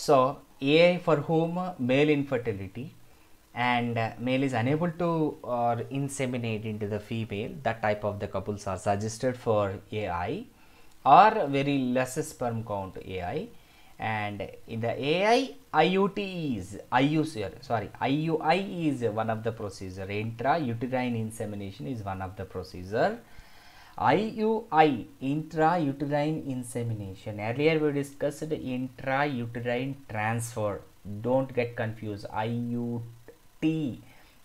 So AI for whom male infertility and male is unable to or inseminate into the female, that type of the couples are suggested for AI, or very less sperm count AI. And in the AI, IUI is one of the procedure. Intrauterine insemination is one of the procedure. IUI, intrauterine insemination. Earlier we discussed intrauterine transfer. Don't get confused. IUT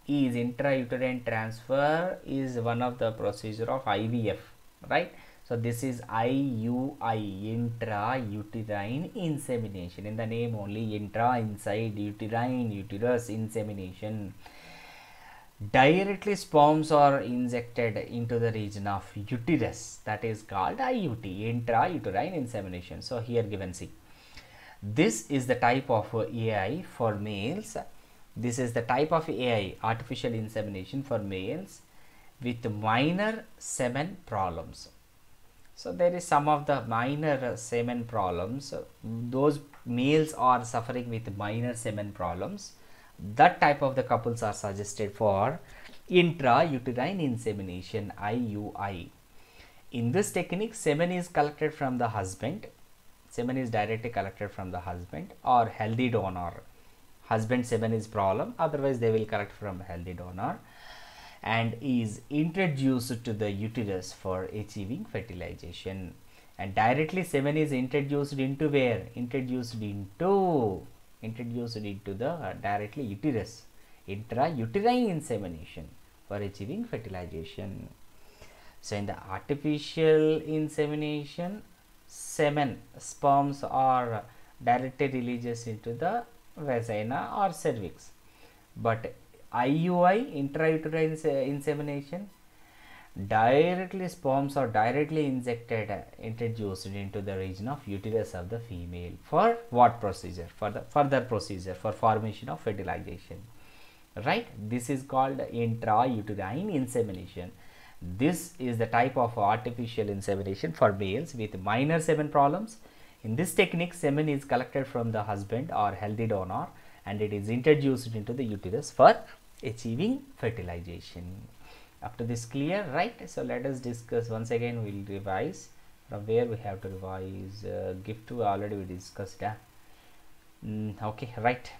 is intrauterine transfer is one of the procedure of IVF, right? So this is IUI, intrauterine insemination. In the name only, intra, inside, uterine, uterus, insemination. Directly sperms are injected into the region of uterus, that is called IUT, intrauterine insemination. So here given, see, this is the type of AI for males. This is the type of AI, artificial insemination for males with minor semen problems. So there is some of the minor semen problems. Those males are suffering with minor semen problems. That type of the couples are suggested for intrauterine insemination, IUI. In this technique, semen is collected from the husband. Semen is directly collected from the husband or healthy donor. Husband semen is problem, otherwise they will collect from healthy donor, and is introduced to the uterus for achieving fertilization. And directly semen is introduced into where? Introduced into the directly uterus, intrauterine insemination for achieving fertilization. So in the artificial insemination, sperms are directly released into the vagina or cervix, but IUI, intrauterine insemination, directly sperms are directly introduced into the region of uterus of the female. For what procedure? For the further procedure for formation of fertilization, right? This is called intrauterine insemination. This is the type of artificial insemination for males with minor semen problems. In this technique, semen is collected from the husband or healthy donor and it is introduced into the uterus for achieving fertilization. Up to this clear, right? So let us discuss once again. We will revise from where we have to revise. Gift already we discussed. Okay, right.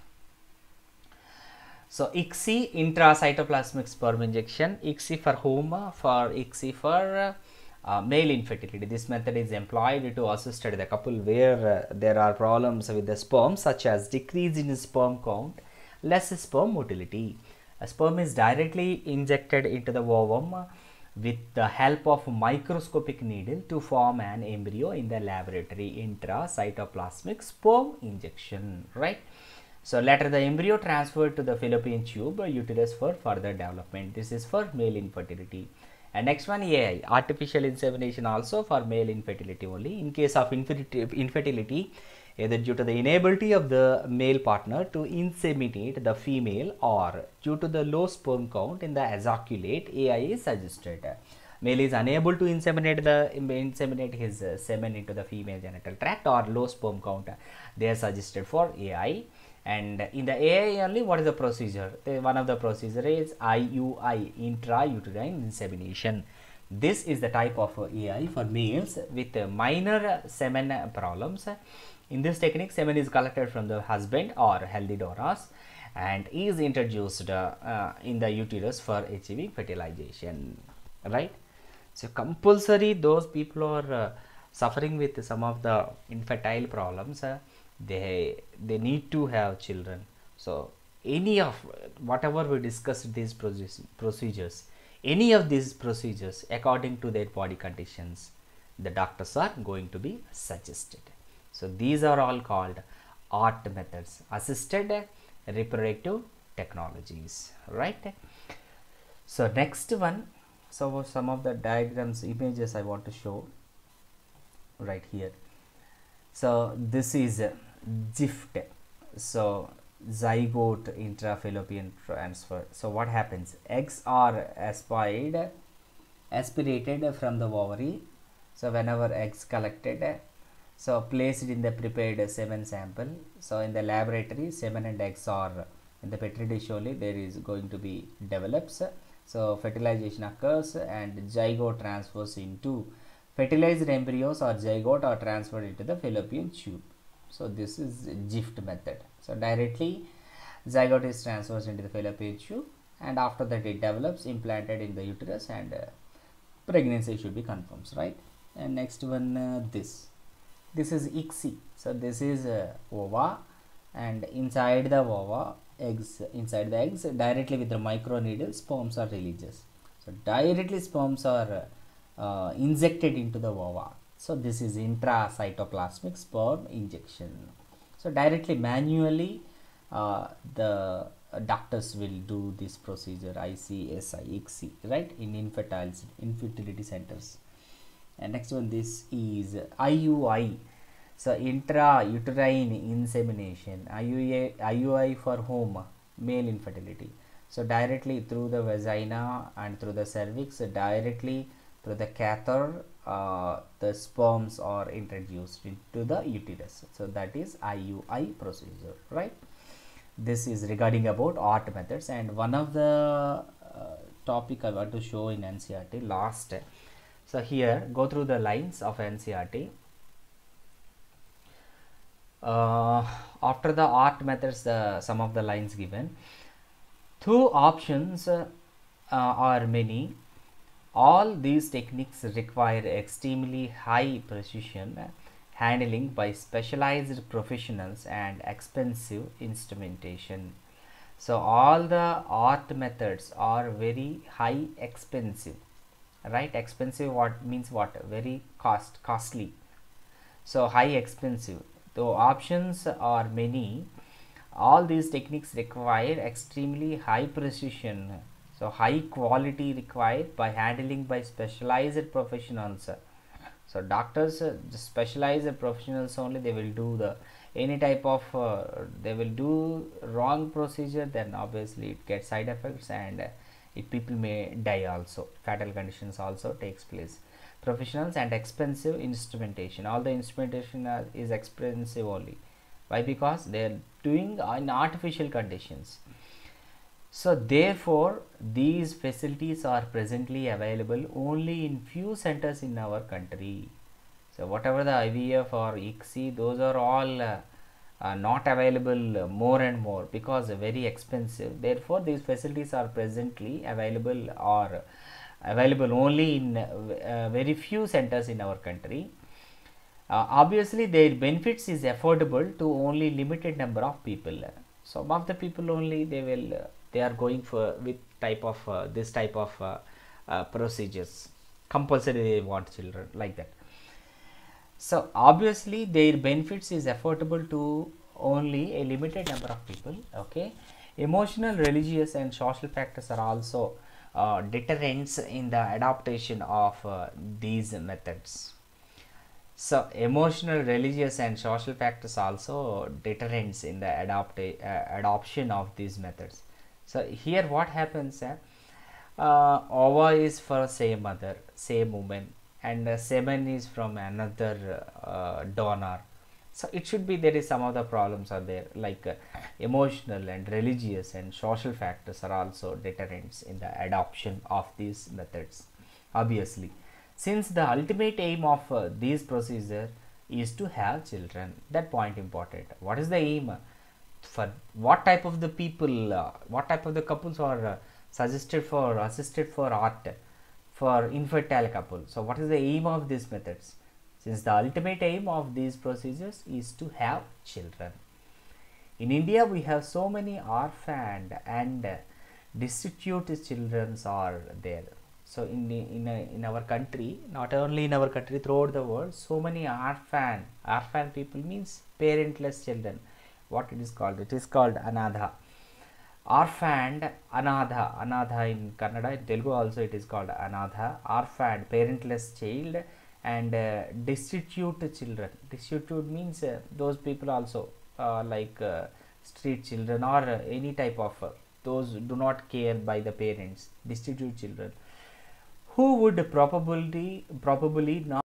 So ICSI, intracytoplasmic sperm injection. ICSI for whom? For ICSI for male infertility. This method is employed to assist the couple where there are problems with the sperm, such as decrease in sperm count, less sperm motility. A sperm is directly injected into the ovum with the help of microscopic needle to form an embryo in the laboratory. Intracytoplasmic sperm injection, right? So later the embryo transferred to the fallopian tube uterus for further development. This is for male infertility. And next one, AI, artificial insemination, also for male infertility only. In case of infertility, either due to the inability of the male partner to inseminate the female or due to the low sperm count in the ejaculate, AI is suggested. Male is unable to inseminate his semen into the female genital tract or low sperm count, they are suggested for AI. And in the AI only, what is the procedure? One of the procedure is IUI, intrauterine insemination. This is the type of AI for males with minor semen problems. In this technique, semen is collected from the husband or healthy donors and is introduced in the uterus for achieving fertilization, right? So compulsory, those people are suffering with some of the infertile problems, they need to have children. So any of whatever we discussed these procedures, any of these procedures according to their body conditions, the doctors are going to be suggested. So these are all called ART methods, assisted reproductive technologies, right? So next one, so some of the diagrams, images I want to show right here. So this is GIFT, so zygote intrafallopian transfer. So what happens? Eggs are aspirated from the ovary. So whenever eggs collected, So placed in the prepared semen sample. So in the laboratory, semen and eggs are in the petri dish only, there is going to be develops. So fertilization occurs and zygote transfers into fertilized embryos, or zygote are transferred into the fallopian tube. So this is GIFT method. So directly zygote is transferred into the fallopian tube, and after that it develops, implanted in the uterus, and pregnancy should be confirmed, right? And next one, this is ICSI. So this is ova, and inside the ova, inside the eggs, directly with the micro needle, sperms are released. So directly sperms are injected into the ova. So this is intracytoplasmic sperm injection. So directly manually the doctors will do this procedure, ICSI, right, in infertility centers. And next one, this is IUI. So intrauterine insemination, IUI for home, male infertility. So directly through the vagina and through the cervix, directly through the catheter, the sperms are introduced into the uterus. So that is IUI procedure, right? This is regarding about ART methods, and one of the topic I want to show in NCERT last. So here, go through the lines of NCERT. After the ART methods, some of the lines given. Two options are many. All these techniques require extremely high precision handling by specialized professionals and expensive instrumentation. So all the ART methods are very high expensive, right? Expensive, what means what? Very costly. So high expensive. Though options are many, all these techniques require extremely high precision, so high quality required by handling by specialized professionals. So doctors, specialized professionals only, they will do the any type of they will do wrong procedure, then obviously it gets side effects, and people may die also, fatal conditions also takes place. Professionals and expensive instrumentation, all the instrumentation is expensive only. Why? Because they are doing in artificial conditions. So therefore these facilities are presently available only in few centers in our country. So whatever the IVF or ICSI, those are all not available more and more, because very expensive. Therefore these facilities are presently available, or available only in very few centers in our country. Obviously their benefits is affordable to only limited number of people. Some of the people only they are going for with type of this type of procedures. Compulsory they want children, like that. So obviously their benefits is affordable to only a limited number of people. Okay, emotional, religious and social factors are also deterrents in the adaptation of these methods. So emotional, religious and social factors also deterrents in the adoption of these methods. So here what happens, ova is for same mother, same woman, and semen is from another donor. So it should be, there is some of the problems are there, like emotional and religious and social factors are also deterrents in the adoption of these methods. Obviously, since the ultimate aim of these procedure is to have children, that point important. What is the aim? For what type of the people, what type of the couples are assisted for ART, for infertile couple. So what is the aim of these methods? Since the ultimate aim of these procedures is to have children. In India we have so many orphaned and destitute children are there. So in our country, not only in our country, throughout the world, so many orphan people means parentless children. What it is called? It is called anadha. Orphaned, anadha in Kannada, in Telugu also it is called anadha. Orphaned, parentless child, and destitute children. Destitute means those people also like street children, or any type of those do not care by the parents, destitute children, who would probably not